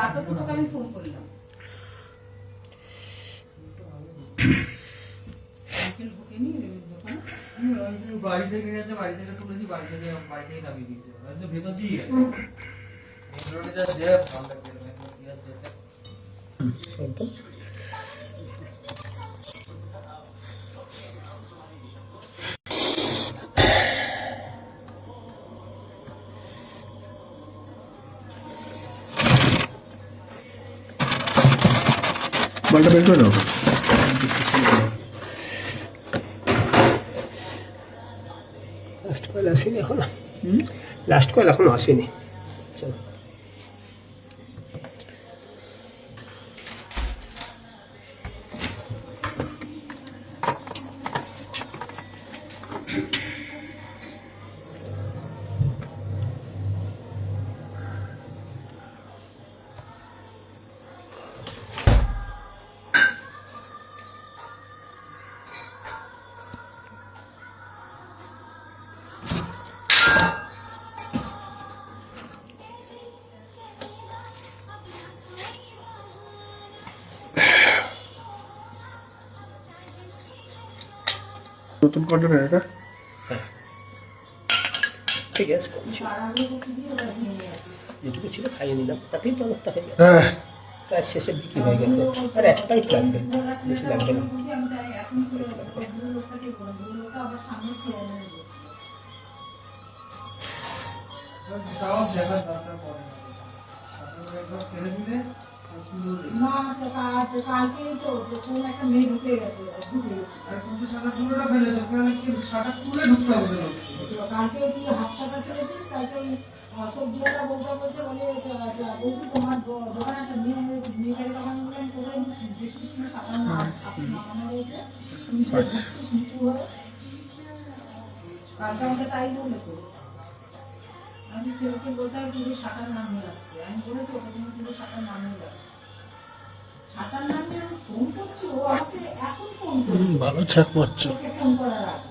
রাতে তো তোকে আমি ফোন করলাম। বাড়ি থেকে গেছে, বাড়ি থেকে তুলেছি, বাড়ি থেকে নামিয়ে দিয়েছে, হয়তো ভেতর দিয়ে গেছে। রোডে যা যে ভালো লাগছে না, কি আর যেতে। একদম বলটা বের করে দাও। লাস্ট কয়েল আসেনি এখনো, লাস্ট কয়েল এখনো আসেনি। চলো নতুন কন্টেনার এটা ঠিক আছে, যেটুকু ছিল খাইয়ে নিলাম, তাতেই তো অনেকটা হয়ে গেছে, প্রায় শেষের দিকে হয়ে গেছে। আর এক পাইপ লাগবে, বেশি লাগবে না। সব দেখার দরকার পড়ে না, একবার ফেলে দিলে না কালকেই তো কোন একটা মেয়ে ঢুকে গেছে, আর তুমি সাটা পুরোটা ফেলেছো, কারণ কি সাটা তুলে ঢুকতে হবে না। কালকে তুই হাফ সাটা ফেলেছিস, কালকে সবজিওয়ালা বলতে বলছে বলে বলছি তোমার দোকানে একটা মেয়েটাকে তখন বললাম কোথায় দেখছিস না সাটা নামানো রয়েছে, তুমি দেখছিস নিচু হয়ে, কালকে আমাকে তাই বলেছে। আমি ছেলেকে বলতে হবে তুমি সাটার নামিয়ে আসছে, আমি বলেছি ওকে তুমি কিন্তু সাটার নামিয়ে আসছে, সাটার নামিয়ে আমি ফোন করছি, ও আমাকে এখন ফোন করছি ভালো ছাক মারছো। ফোন করার আগে